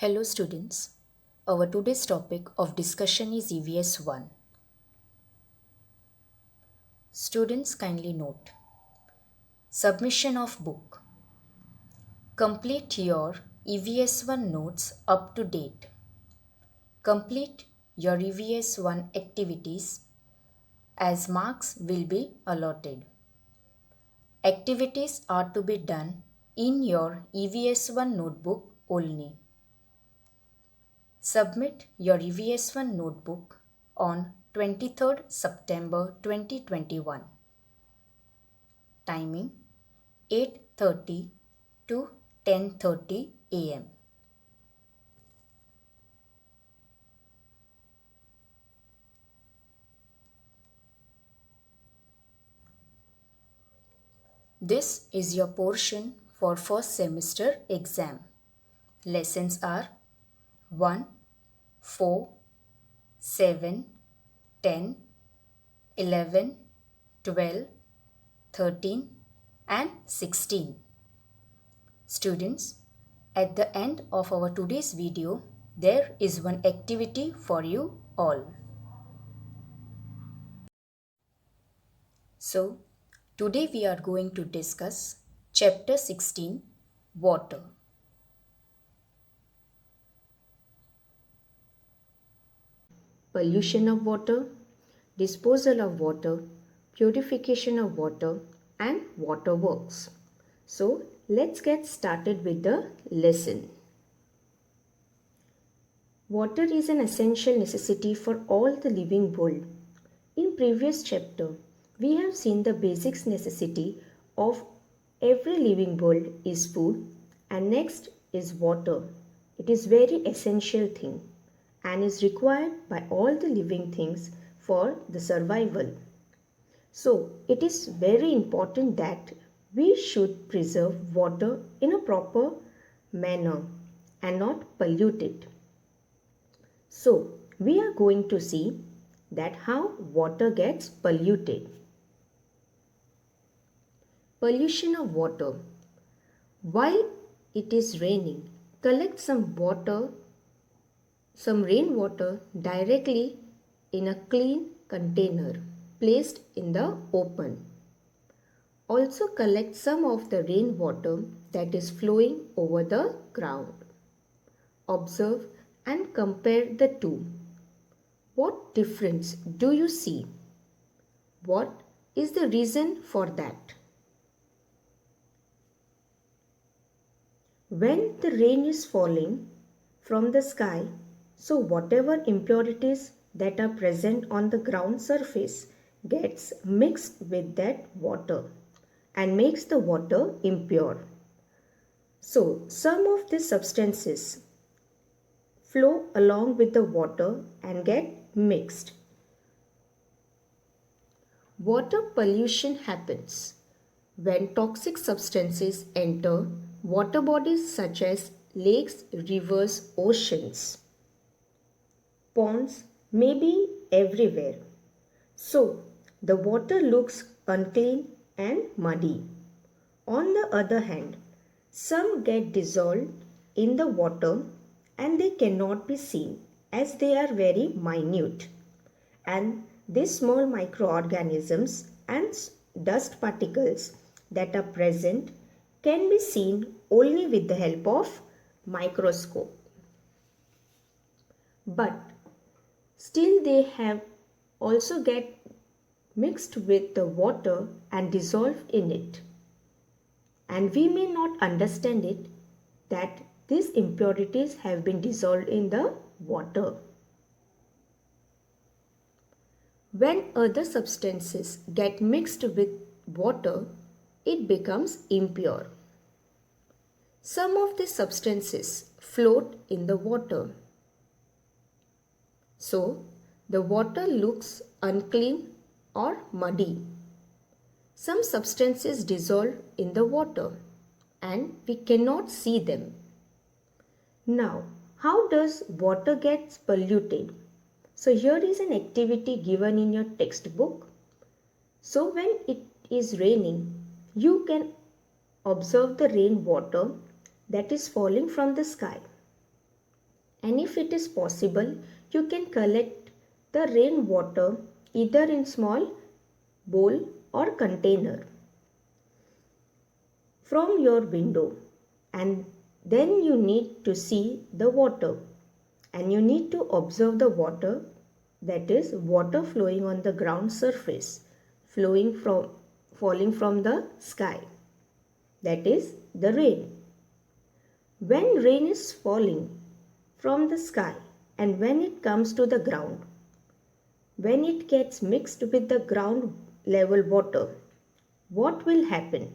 Hello students. Our today's topic of discussion is EVS 1. Students kindly note. Submission of book. Complete your EVS 1 notes up to date. Complete your EVS 1 activities as marks will be allotted. Activities are to be done in your EVS 1 notebook only. Submit your EVS 1 notebook on 23rd September 2021. Timing 8:30 to 10:30 am. This is your portion for first semester exam. Lessons are 1, 4, 7, 10, 11, 12, 13 and 16. Students, at the end of our today's video, there is one activity for you all. So, today we are going to discuss Chapter 16, Water. Pollution of water, disposal of water, purification of water and water works. So, let's get started with the lesson. Water is an essential necessity for all the living world. In previous chapter, we have seen the basics necessity of every living world is food and next is water. It is very essential thing and is required by all the living things for the survival. So, it is very important that we should preserve water in a proper manner and not pollute it. So, we are going to see that how water gets polluted. Pollution of water. While it is raining, collect some rainwater directly in a clean container placed in the open. Also collect some of the rainwater that is flowing over the ground. Observe and compare the two. What difference do you see? What is the reason for that? When the rain is falling from the sky, so whatever impurities that are present on the ground surface gets mixed with that water and makes the water impure. So some of these substances flow along with the water and get mixed. Water pollution happens when toxic substances enter water bodies such as lakes, rivers, oceans. Ponds may be everywhere. So, the water looks unclean and muddy. On the other hand, some get dissolved in the water and they cannot be seen as they are very minute. And these small microorganisms and dust particles that are present can be seen only with the help of microscope. But still they have also get mixed with the water and dissolved in it. And we may not understand it that these impurities have been dissolved in the water. When other substances get mixed with water, it becomes impure. Some of the substances float in the water. So, the water looks unclean or muddy. Some substances dissolve in the water and we cannot see them. Now, how does water get polluted? So, here is an activity given in your textbook. So, when it is raining, you can observe the rainwater that is falling from the sky. And if it is possible, you can collect the rainwater either in small bowl or container from your window, and then you need to see the water, and you need to observe the water, that is water flowing on the ground surface, falling from the sky, that is the rain. When rain is falling from the sky and when it comes to the ground, when it gets mixed with the ground level water, what will happen?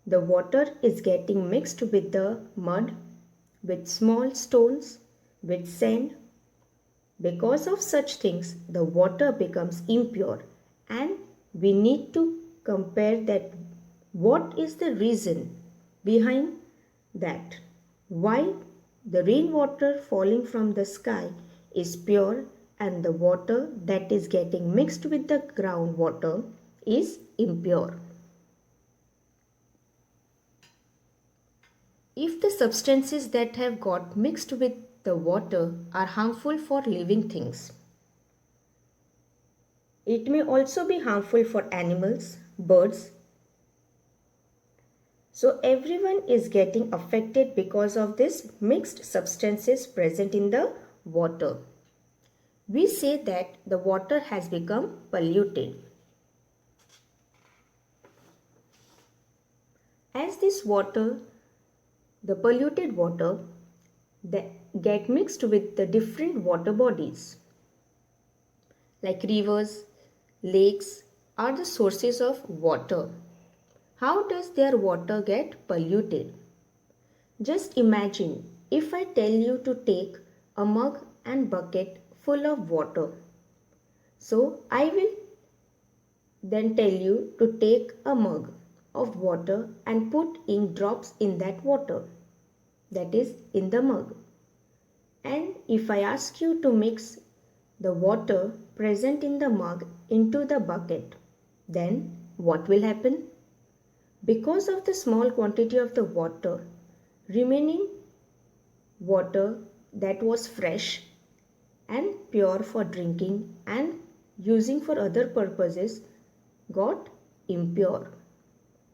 The water is getting mixed with the mud, with small stones, with sand. Because of such things, the water becomes impure, and we need to compare that what is the reason behind that. Why the rainwater falling from the sky is pure and the water that is getting mixed with the groundwater is impure. If the substances that have got mixed with the water are harmful for living things, it may also be harmful for animals, birds. So everyone is getting affected because of this mixed substances present in the water. We say that the water has become polluted. As this water, the polluted water, get mixed with the different water bodies, like rivers, lakes are the sources of water. How does their water get polluted? Just imagine if I tell you to take a mug and bucket full of water. So I will then tell you to take a mug of water and put ink drops in that water, that is in the mug. And if I ask you to mix the water present in the mug into the bucket, then what will happen? Because of the small quantity of the water, remaining water that was fresh and pure for drinking and using for other purposes got impure.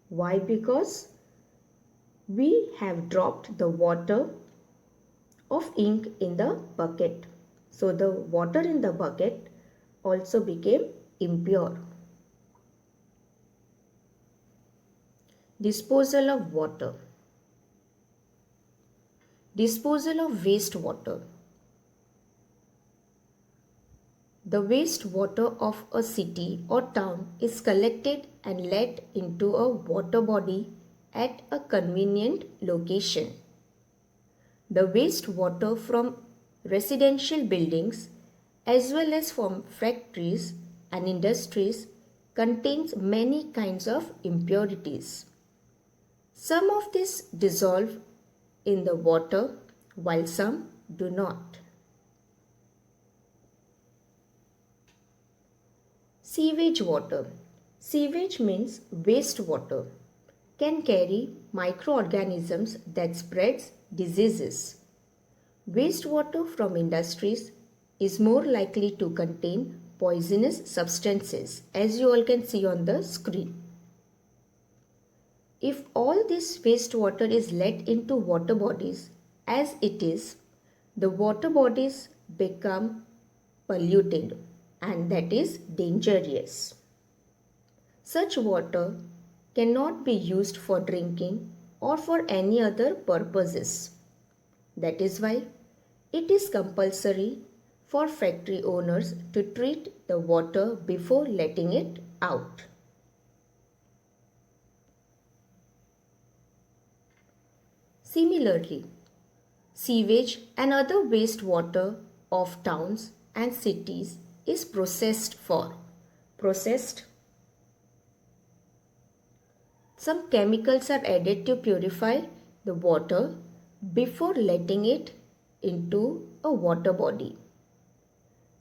Why? Because we have dropped the water of ink in the bucket. So the water in the bucket also became impure. Disposal of water. Disposal of wastewater. The wastewater of a city or town is collected and let into a water body at a convenient location. The wastewater from residential buildings as well as from factories and industries contains many kinds of impurities. Some of these dissolve in the water while some do not. Sewage water. Sewage means wastewater. Can carry microorganisms that spreads diseases. Wastewater from industries is more likely to contain poisonous substances, as you all can see on the screen. If all this wastewater is let into water bodies as it is, the water bodies become polluted, and that is dangerous. Such water cannot be used for drinking or for any other purposes. That is why it is compulsory for factory owners to treat the water before letting it out. Similarly, sewage and other wastewater of towns and cities is processed. Some chemicals are added to purify the water before letting it into a water body.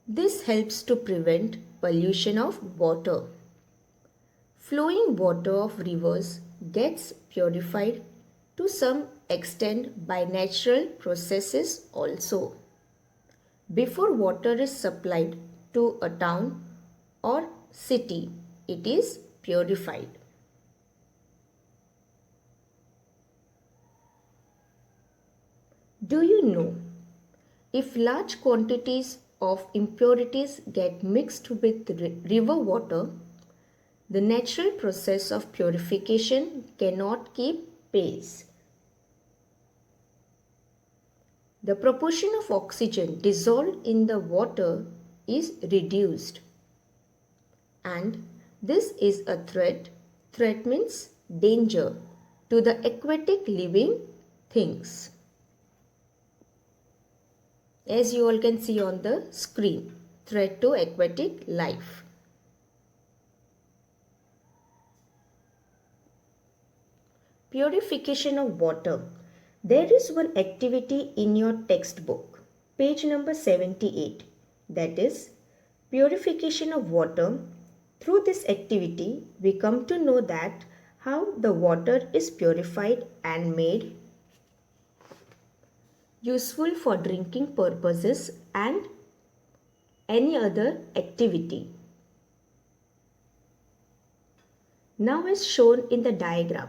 This helps to prevent pollution of water. Flowing water of rivers gets purified to some extend by natural processes also. Before water is supplied to a town or city, it is purified. Do you know, if large quantities of impurities get mixed with river water, the natural process of purification cannot keep pace. The proportion of oxygen dissolved in the water is reduced, and this is a threat. Threat means danger to the aquatic living things. As you all can see on the screen, threat to aquatic life. Purification of water. There is one activity in your textbook, page number 78, that is purification of water. Through this activity, we come to know that how the water is purified and made useful for drinking purposes and any other activity. Now as shown in the diagram,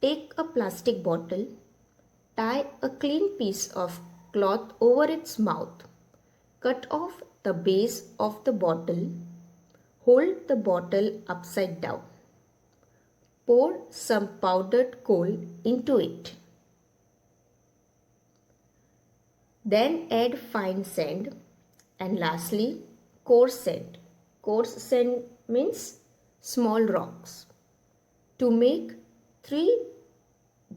take a plastic bottle, tie a clean piece of cloth over its mouth, cut off the base of the bottle, hold the bottle upside down, pour some powdered coal into it. Then add fine sand and lastly coarse sand. Coarse sand means small rocks. To make 3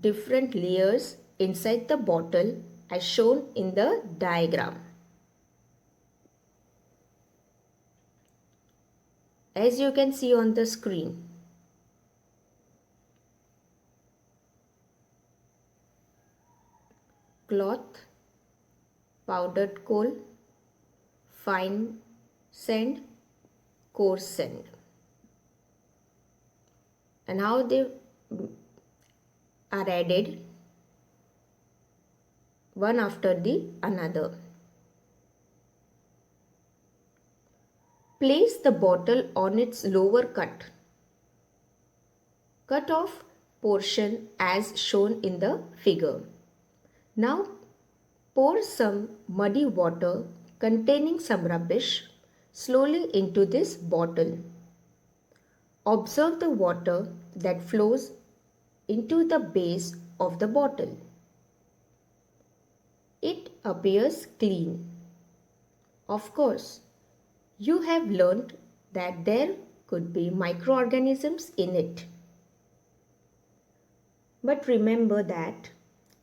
different layers inside the bottle as shown in the diagram. As you can see on the screen. Cloth, powdered coal, fine sand, coarse sand. And how they are added one after the another. Place the bottle on its lower cut. Cut off portion as shown in the figure. Now pour some muddy water containing some rubbish slowly into this bottle. Observe the water that flows into the base of the bottle. It appears clean. Of course, you have learnt that there could be microorganisms in it. But remember that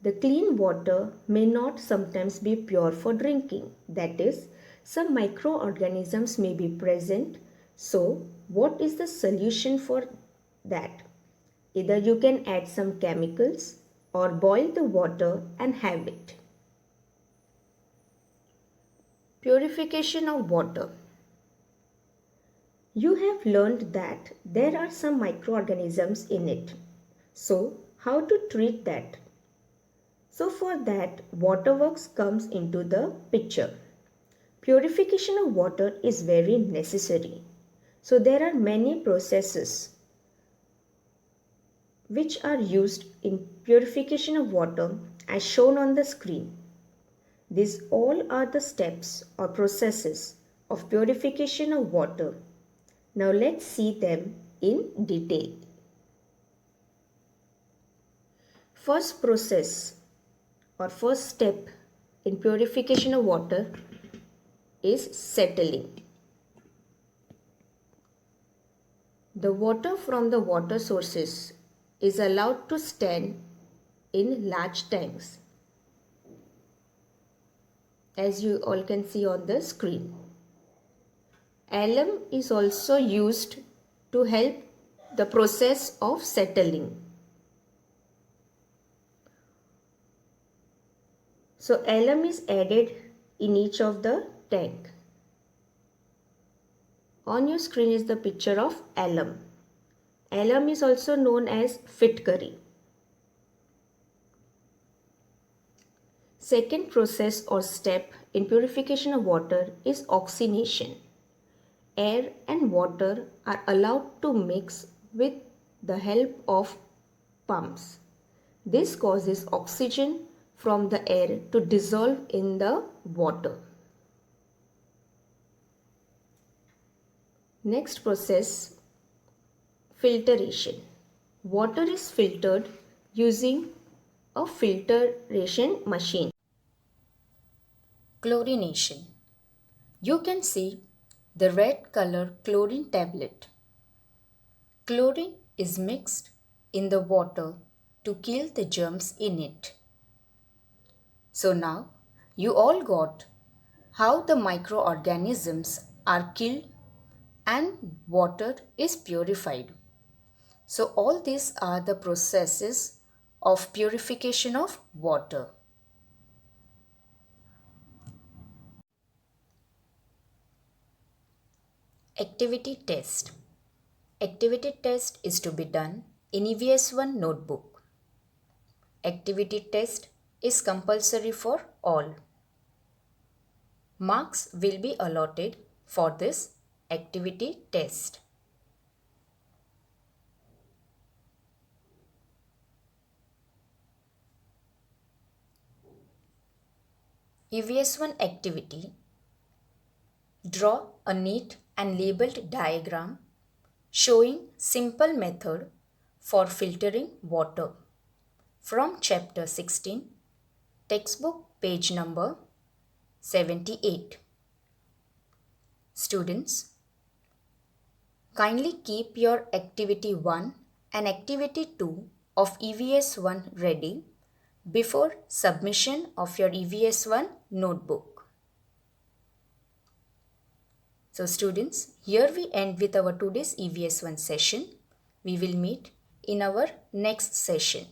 the clean water may not sometimes be pure for drinking. That is, some microorganisms may be present. So, what is the solution for that? Either you can add some chemicals or boil the water and have it. Purification of water. You have learned that there are some microorganisms in it. So, how to treat that? So, for that, waterworks comes into the picture. Purification of water is very necessary. So, there are many processes which are used in purification of water as shown on the screen. These all are the steps or processes of purification of water. Now let's see them in detail. First process or first step in purification of water is settling. The water from the water sources is allowed to stand in large tanks, as you all can see on the screen. Alum is also used to help the process of settling. So alum is added in each of the tank. On your screen is the picture of alum. Alum is also known as fitcurry. Second process or step in purification of water is oxygenation. Air and water are allowed to mix with the help of pumps. This causes oxygen from the air to dissolve in the water. Next process, filtration. Water is filtered using a filtration machine. Chlorination. You can see the red color chlorine tablet. Chlorine is mixed in the water to kill the germs in it. So now you all got how the microorganisms are killed and water is purified. So all these are the processes of purification of water. Activity test. Activity test is to be done in EVS1 notebook. Activity test is compulsory for all. Marks will be allotted for this activity test. EVS1 activity. Draw a neat and labeled diagram showing simple method for filtering water from chapter 16, textbook page number 78. Students, kindly keep your activity 1 and activity 2 of EVS 1 ready before submission of your EVS 1 notebook. So students, here we end with our today's EVS 1 session. We will meet in our next session.